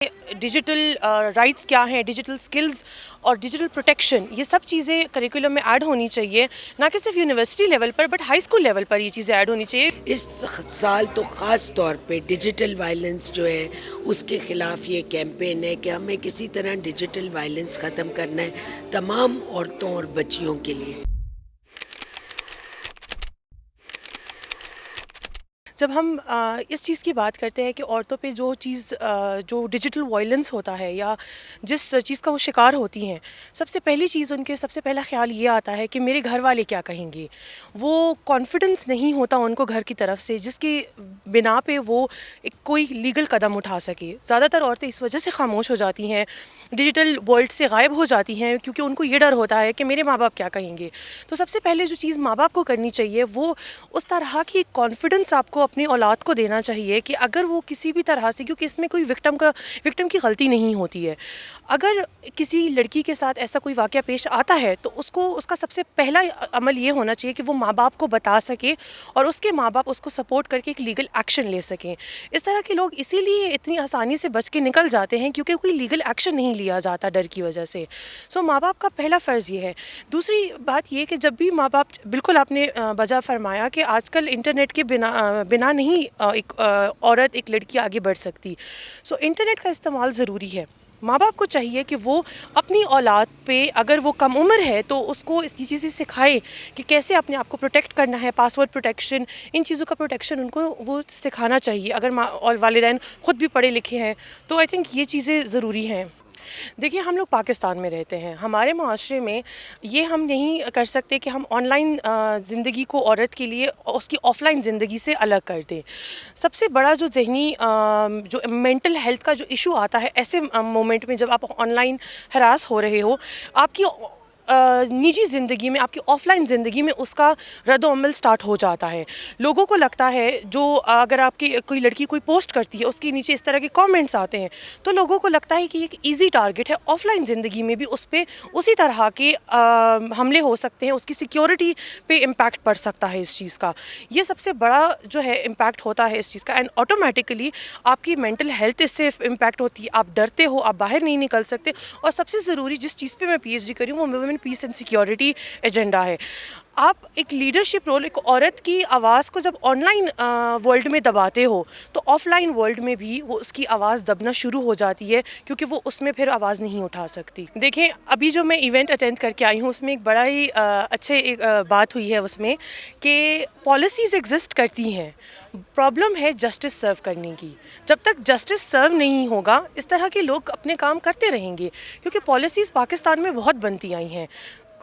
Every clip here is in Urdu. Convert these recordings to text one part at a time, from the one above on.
ڈیجیٹل رائٹس کیا ہیں، ڈیجیٹل سکلز اور ڈیجیٹل پروٹیکشن، یہ سب چیزیں کریکولم میں ایڈ ہونی چاہیے، نہ کہ صرف یونیورسٹی لیول پر بٹ ہائی اسکول لیول پر یہ چیزیں ایڈ ہونی چاہیے۔ اس سال تو خاص طور پہ ڈیجیٹل وائلنس جو ہے اس کے خلاف یہ کیمپین ہے کہ ہمیں کسی طرح ڈیجیٹل وائلنس ختم کرنا ہے تمام عورتوں اور بچیوں کے لیے۔ جب ہم اس چیز کی بات کرتے ہیں کہ عورتوں پہ جو ڈیجیٹل وائلنس ہوتا ہے یا جس چیز کا وہ شکار ہوتی ہیں، سب سے پہلی چیز ان کے سب سے پہلا خیال یہ آتا ہے کہ میرے گھر والے کیا کہیں گے۔ وہ کانفیڈنس نہیں ہوتا ان کو گھر کی طرف سے، جس کی بنا پہ وہ کوئی لیگل قدم اٹھا سکے۔ زیادہ تر عورتیں اس وجہ سے خاموش ہو جاتی ہیں، ڈیجیٹل ورلڈ سے غائب ہو جاتی ہیں، کیونکہ ان کو یہ ڈر ہوتا ہے کہ میرے ماں باپ کیا کہیں گے۔ تو سب سے پہلے جو چیز ماں باپ کو کرنی چاہیے وہ اس طرح کی کانفیڈنس آپ کو اپنی اولاد کو دینا چاہیے کہ اگر وہ کسی بھی طرح سے، کیونکہ اس میں کوئی وکٹم کی غلطی نہیں ہوتی ہے، اگر کسی لڑکی کے ساتھ ایسا کوئی واقعہ پیش آتا ہے تو اس کا سب سے پہلا عمل یہ ہونا چاہیے کہ وہ ماں باپ کو بتا سکے اور اس کے ماں باپ اس کو سپورٹ کر کے ایک لیگل ایکشن لے سکیں۔ اس طرح کے لوگ اسی لیے اتنی آسانی سے بچ کے نکل جاتے ہیں کیونکہ کوئی لیگل ایکشن نہیں لیا جاتا ڈر کی وجہ سے۔ سو ماں باپ کا پہلا فرض یہ ہے۔ دوسری بات یہ کہ جب بھی ماں باپ، بالکل آپ نے بجا فرمایا کہ آج کل انٹرنیٹ کے بنا نہیں ایک عورت، ایک لڑکی آگے بڑھ سکتی۔ سو انٹرنیٹ کا استعمال ضروری ہے۔ ماں باپ کو چاہیے کہ وہ اپنی اولاد پہ، اگر وہ کم عمر ہے تو اس کو اس چیزیں سکھائے کہ کیسے اپنے آپ کو پروٹیکٹ کرنا ہے، پاس ورڈ پروٹیکشن، ان چیزوں کا پروٹیکشن ان کو وہ سکھانا چاہیے۔ اگر ماں اور والدین خود بھی پڑھے لکھے ہیں تو آئی تھنک یہ چیزیں ضروری ہیں۔ دیکھیے، ہم لوگ پاکستان میں رہتے ہیں، ہمارے معاشرے میں یہ ہم نہیں کر سکتے کہ ہم آن لائن زندگی کو عورت کے لیے اس کی آف لائن زندگی سے الگ کر دیں۔ سب سے بڑا جو ذہنی جو مینٹل ہیلتھ کا جو ایشو آتا ہے ایسے مومنٹ میں، جب آپ آن لائن ہراس ہو رہے ہو، آپ کی نجی زندگی میں، آپ کی آف لائن زندگی میں اس کا رد و عمل سٹارٹ ہو جاتا ہے۔ لوگوں کو لگتا ہے، جو اگر آپ کی کوئی لڑکی کوئی پوسٹ کرتی ہے اس کے نیچے اس طرح کے کامنٹس آتے ہیں تو لوگوں کو لگتا ہے کہ یہ ایک ایزی ٹارگٹ ہے۔ آف لائن زندگی میں بھی اس پہ اسی طرح کے حملے ہو سکتے ہیں، اس کی سیکیورٹی پہ امپیکٹ پڑ سکتا ہے اس چیز کا۔ یہ سب سے بڑا جو ہے امپیکٹ ہوتا ہے اس چیز کا، اینڈ آٹومیٹیکلی آپ کی مینٹل ہیلتھ اس سے امپیکٹ ہوتی ہے۔ آپ ڈرتے ہو، آپ باہر نہیں نکل سکتے۔ اور سب سے ضروری جس چیز پہ میں پی ایچ ڈی کری ہوں وہ women piece and security agenda ہے۔ آپ ایک لیڈرشپ رول، ایک عورت کی آواز کو جب آن لائن ورلڈ میں دباتے ہو تو آف لائن ورلڈ میں بھی وہ اس کی آواز دبنا شروع ہو جاتی ہے، کیونکہ وہ اس میں پھر آواز نہیں اٹھا سکتی۔ دیکھیں، ابھی جو میں ایونٹ اٹینڈ کر کے آئی ہوں اس میں ایک بڑا ہی اچھے بات ہوئی ہے اس میں کہ پالیسیز ایگزسٹ کرتی ہیں، پرابلم ہے جسٹس سرو کرنے کی۔ جب تک جسٹس سرو نہیں ہوگا اس طرح کے لوگ اپنے کام کرتے رہیں گے، کیونکہ پالیسیز پاکستان میں بہت بنتی آئی ہیں۔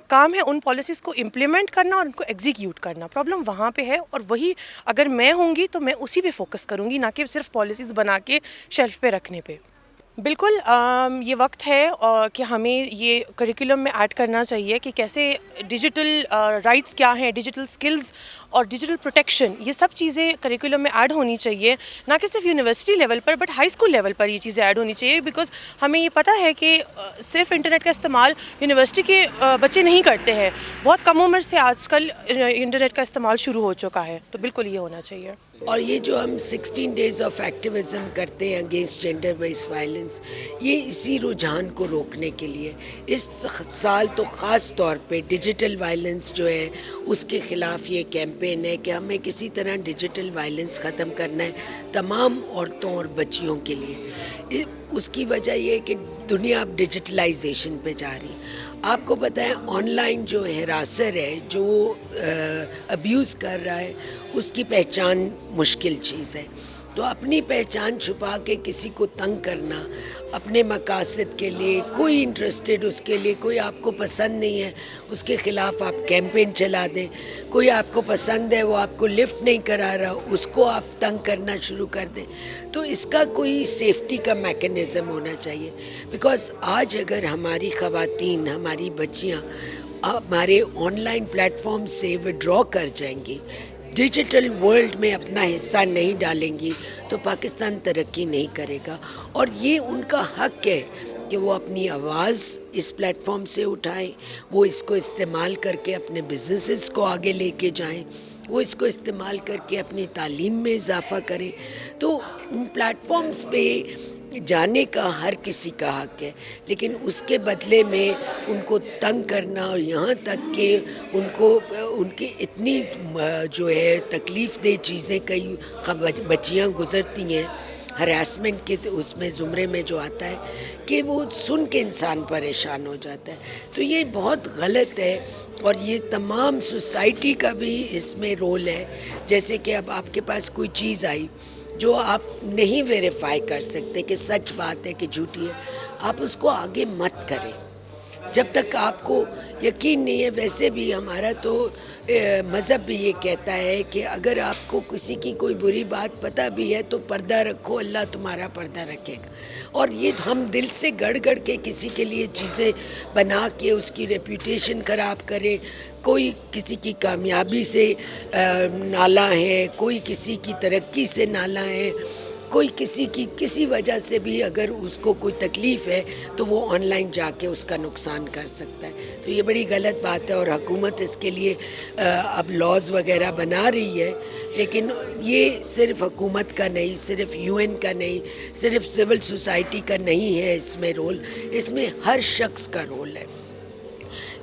کام ہے ان پالیسیز کو امپلیمنٹ کرنا اور ان کو ایگزیکیوٹ کرنا۔ پرابلم وہاں پہ ہے، اور وہی اگر میں ہوں گی تو میں اسی پہ فوکس کروں گی، نہ کہ صرف پالیسیز بنا کے شیلف پہ رکھنے پہ۔ بالکل یہ وقت ہے کہ ہمیں یہ کریکولم میں ایڈ کرنا چاہیے کہ کیسے ڈیجیٹل رائٹس کیا ہیں، ڈیجیٹل سکلز اور ڈیجیٹل پروٹیکشن، یہ سب چیزیں کریکولم میں ایڈ ہونی چاہیے، نہ کہ صرف یونیورسٹی لیول پر بٹ ہائی اسکول لیول پر یہ چیزیں ایڈ ہونی چاہیے۔ بیکاز ہمیں یہ پتہ ہے کہ صرف انٹرنیٹ کا استعمال یونیورسٹی کے بچے نہیں کرتے ہیں، بہت کم عمر سے آج کل انٹرنیٹ کا استعمال شروع ہو چکا ہے، تو بالکل یہ ہونا چاہیے۔ اور یہ جو ہم 16 ڈیز آف ایکٹیویزم کرتے ہیں اگینسٹ جینڈر بیس وائلنس، یہ اسی رجحان کو روکنے کے لیے اس سال تو خاص طور پہ ڈیجیٹل وائلنس جو ہے اس کے خلاف یہ کیمپین ہے کہ ہمیں کسی طرح ڈیجیٹل وائلنس ختم کرنا ہے تمام عورتوں اور بچیوں کے لیے۔ اس کی وجہ یہ ہے کہ دنیا اب ڈیجیٹلائزیشن پہ جا رہی ہے۔ آپ کو پتہ ہے آن لائن جو ہراسر ہے، جو ابیوز کر رہا ہے، اس کی پہچان مشکل چیز ہے۔ تو اپنی پہچان چھپا کے کسی کو تنگ کرنا اپنے مقاصد کے لیے، کوئی انٹرسٹڈ اس کے لیے، کوئی آپ کو پسند نہیں ہے اس کے خلاف آپ کیمپین چلا دیں، کوئی آپ کو پسند ہے وہ آپ کو لفٹ نہیں کرا رہا اس کو آپ تنگ کرنا شروع کر دیں، تو اس کا کوئی سیفٹی کا میکنزم ہونا چاہیے۔ بیکاز آج اگر ہماری خواتین، ہماری بچیاں ہمارے آن لائن پلیٹ فارم سے وڈرا کر جائیں گی، ڈیجیٹل ورلڈ میں اپنا حصہ نہیں ڈالیں گی، تو پاکستان ترقی نہیں کرے گا۔ اور یہ ان کا حق ہے کہ وہ اپنی آواز اس پلیٹ فارم سے اٹھائیں، وہ اس کو استعمال کر کے اپنے بزنسز کو آگے لے کے جائیں، وہ اس کو استعمال کر کے اپنی تعلیم میں اضافہ کریں۔ تو ان پلیٹ فارمز پہ جانے کا ہر کسی کا حق ہے، لیکن اس کے بدلے میں ان کو تنگ کرنا اور یہاں تک کہ ان کی اتنی جو ہے تکلیف دہ چیزیں کئی بچیاں گزرتی ہیں ہراسمنٹ کے اس میں زمرے میں جو آتا ہے کہ وہ سن کے انسان پریشان ہو جاتا ہے. تو یہ بہت غلط ہے اور یہ تمام سوسائٹی کا بھی اس میں رول ہے. جیسے کہ اب آپ کے پاس کوئی چیز آئی جو آپ نہیں ویریفائی کر سکتے کہ سچ بات ہے کہ جھوٹی ہے، آپ اس کو آگے مت کریں جب تک آپ کو یقین نہیں ہے. ویسے بھی ہمارا تو مذہب بھی یہ کہتا ہے کہ اگر آپ کو کسی کی کوئی بری بات پتہ بھی ہے تو پردہ رکھو، اللہ تمہارا پردہ رکھے گا. اور یہ ہم دل سے گڑ کے کسی کے لیے چیزیں بنا کے اس کی ریپوٹیشن خراب کریں. کوئی کسی کی کامیابی سے نالاں ہے، کوئی کسی کی ترقی سے نالاں ہے، کوئی کسی وجہ سے بھی اگر اس کو کوئی تکلیف ہے تو وہ آن لائن جا کے اس کا نقصان کر سکتا ہے. تو یہ بڑی غلط بات ہے اور حکومت اس کے لیے اب لاز وغیرہ بنا رہی ہے. لیکن یہ صرف حکومت کا نہیں، صرف UN کا نہیں، صرف سول سوسائٹی کا نہیں ہے اس میں رول، اس میں ہر شخص کا رول ہے.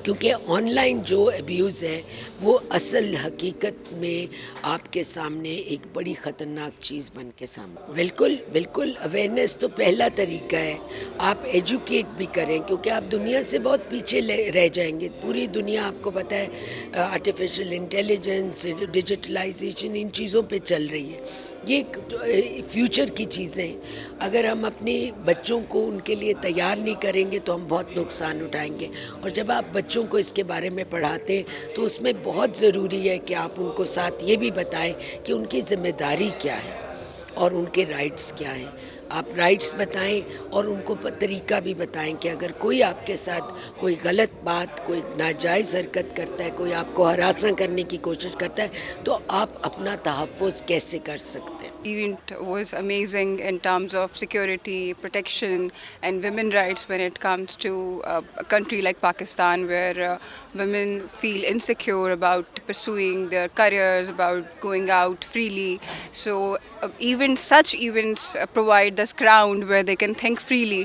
کیونکہ آن لائن جو ابیوز ہے وہ اصل حقیقت میں آپ کے سامنے ایک بڑی خطرناک چیز بن کے سامنے. بالکل اویئرنیس تو پہلا طریقہ ہے. آپ ایجوکیٹ بھی کریں کیونکہ آپ دنیا سے بہت پیچھے رہ جائیں گے. پوری دنیا آپ کو پتہ ہے آرٹیفیشل انٹیلیجنس، ڈیجیٹلائزیشن ان چیزوں پہ چل رہی ہے. یہ فیوچر کی چیزیں اگر ہم اپنے بچوں کو ان کے لیے تیار نہیں کریں گے تو ہم بہت نقصان اٹھائیں گے. اور جب آپ بچوں کو اس کے بارے میں پڑھاتے ہیں تو اس میں بہت ضروری ہے کہ آپ ان کو ساتھ یہ بھی بتائیں کہ ان کی ذمہ داری کیا ہے اور ان کے رائٹس کیا ہیں. آپ رائٹس بتائیں اور ان کو طریقہ بھی بتائیں کہ اگر کوئی آپ کے ساتھ کوئی غلط بات، کوئی ناجائز حرکت کرتا ہے، کوئی آپ کو ہراساں کرنے کی کوشش کرتا ہے تو آپ اپنا تحفظ کیسے کر سکتے ہیں. Event was amazing in terms of security, protection, and women rights when it comes to a country like Pakistan, where women feel insecure about pursuing their careers, about going out freely. So even such events provide this ground where they can think freely.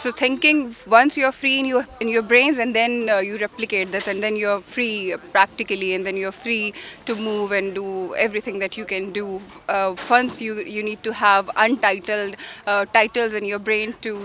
So thinking, once you're free in your brains, and then you replicate that, and then you're free practically, and then you're free to move and do everything that you can do. Once you need to have untitled titles in your brain to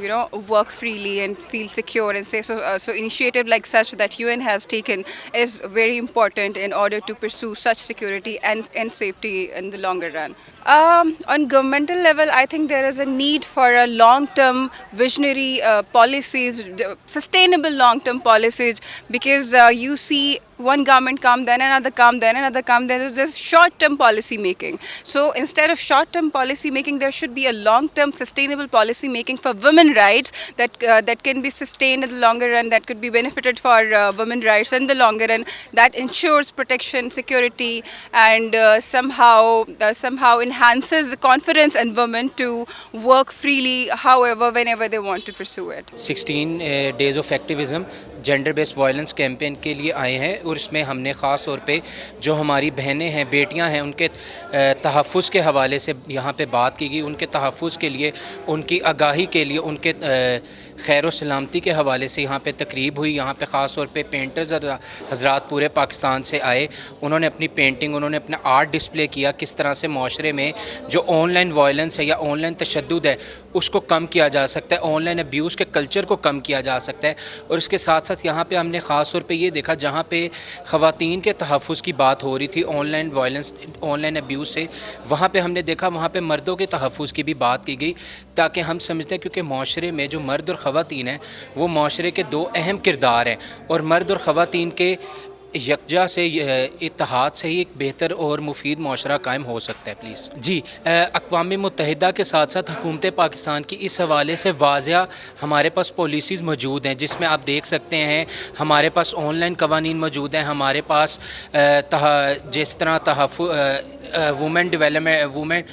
work freely and feel secure and safe. So initiative like such that UN has taken is very important in order to pursue such security and safety in the longer run. On governmental level, I think there is a need for a long-term visionary policies, sustainable long-term policies, because you see one government come, then another come, then another come. There is this short-term policy making. So instead of short-term policy making, there should be a long-term sustainable policy making for women rights that can be sustained in the longer run, that could be benefited for women rights in the longer run, that ensures protection, security, and somehow enhances the confidence in women to work freely, however, whenever they want to pursue it. 16 days of activism gender based violence campaign کے لیے آئے ہیں، اور اس میں ہم نے خاص طور پہ جو ہماری بہنیں ہیں، بیٹیاں ہیں، ان کے تحفظ کے حوالے سے یہاں پہ بات کی گئی. ان کے تحفظ کے لیے، ان کی آگاہی کے لیے، ان کے خیر و سلامتی کے حوالے سے یہاں پہ تقریب ہوئی. یہاں پہ خاص طور پہ پینٹرز حضرات پورے پاکستان سے آئے. انہوں نے اپنی پینٹنگ، انہوں نے اپنا آرٹ ڈسپلے کیا، کس طرح سے معاشرے میں جو آن لائن وائلنس ہے یا آن لائن تشدد ہے اس کو کم کیا جا سکتا ہے، آن لائن ابیوز کے کلچر کو کم کیا جا سکتا ہے. اور اس کے ساتھ ساتھ یہاں پہ ہم نے خاص طور پہ یہ دیکھا جہاں پہ خواتین کے تحفظ کی بات ہو رہی تھی on line violence, on line abuse سے، وہاں پہ ہم نے دیکھا وہاں پہ مردوں کے تحفظ کی بھی بات کی گئی، تاکہ ہم سمجھتے ہیں کیونکہ معاشرے میں جو مرد اور خواتین ہیں وہ معاشرے کے دو اہم کردار ہیں، اور مرد اور خواتین کے یکجا سے اتحاد سے ہی ایک بہتر اور مفید معاشرہ قائم ہو سکتا ہے. پلیز جی، اقوام متحدہ کے ساتھ ساتھ حکومت پاکستان کی اس حوالے سے واضح ہمارے پاس پالیسیز موجود ہیں، جس میں آپ دیکھ سکتے ہیں ہمارے پاس آن لائن قوانین موجود ہیں. ہمارے پاس جس طرح وومن ڈیولپمنٹ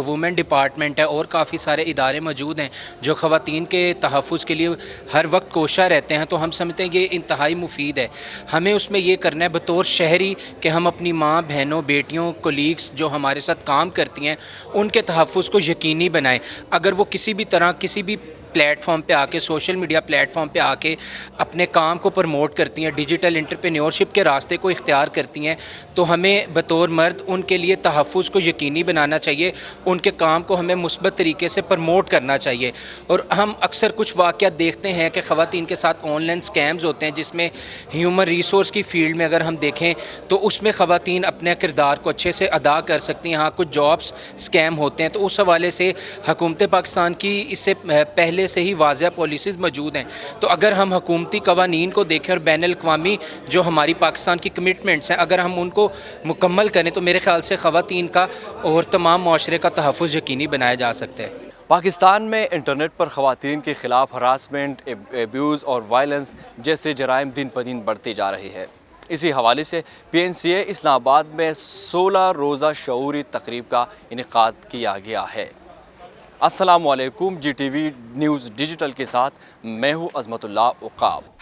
وومن ڈپارٹمنٹ ہے اور کافی سارے ادارے موجود ہیں جو خواتین کے تحفظ کے لیے ہر وقت کوشاں رہتے ہیں، تو ہم سمجھتے ہیں کہ یہ انتہائی مفید ہے۔ ہمیں اس میں یہ کرنا ہے بطور شہری کہ ہم اپنی ماں، بہنوں، بیٹیوں، کولیگس جو ہمارے ساتھ کام کرتی ہیں ان کے تحفظ کو یقینی بنائیں۔ اگر وہ کسی بھی طرح کسی بھی پلیٹ فارم پہ آ کے، سوشل میڈیا پلیٹ فارم پہ آ کے اپنے کام کو پروموٹ کرتی ہیں، ڈیجیٹل انٹرپرینیورشپ کے راستے کو اختیار کرتی ہیں، تو ہمیں بطور مرد ان کے لیے تحفظ کو یقینی بنانا چاہیے، ان کے کام کو ہمیں مثبت طریقے سے پروموٹ کرنا چاہیے۔ اور ہم اکثر کچھ واقعات دیکھتے ہیں کہ خواتین کے ساتھ آن لائن سکیمز ہوتے ہیں، جس میں ہیومن ریسورس کی فیلڈ میں اگر ہم دیکھیں تو اس میں خواتین اپنے کردار کو اچھے سے ادا کر سکتی ہیں۔ ہاں کچھ جابس سکیم ہوتے ہیں، تو اس حوالے سے حکومت پاکستان کی اس سے پہلے سے ہی واضح پالیسیز موجود ہیں۔ تو اگر ہم حکومتی قوانین کو دیکھیں اور بین الاقوامی جو ہماری پاکستان کی کمٹمنٹس ہیں اگر ہم ان کو مکمل کریں تو میرے خیال سے خواتین کا اور تمام معاشرے کا تحفظ یقینی بنایا جا سکتا ہے۔ پاکستان میں انٹرنیٹ پر خواتین کے خلاف ہراسمنٹ، ایبیوز اور وائلنس جیسے جرائم دن بدن بڑھتے جا رہے ہیں۔ اسی حوالے سے PNCA اسلام آباد میں 16 روزہ شعوری تقریب کا انعقاد کیا گیا ہے۔ السلام علیکم، GTV نیوز ڈیجیٹل کے ساتھ میں ہوں عظمت اللہ عقاب۔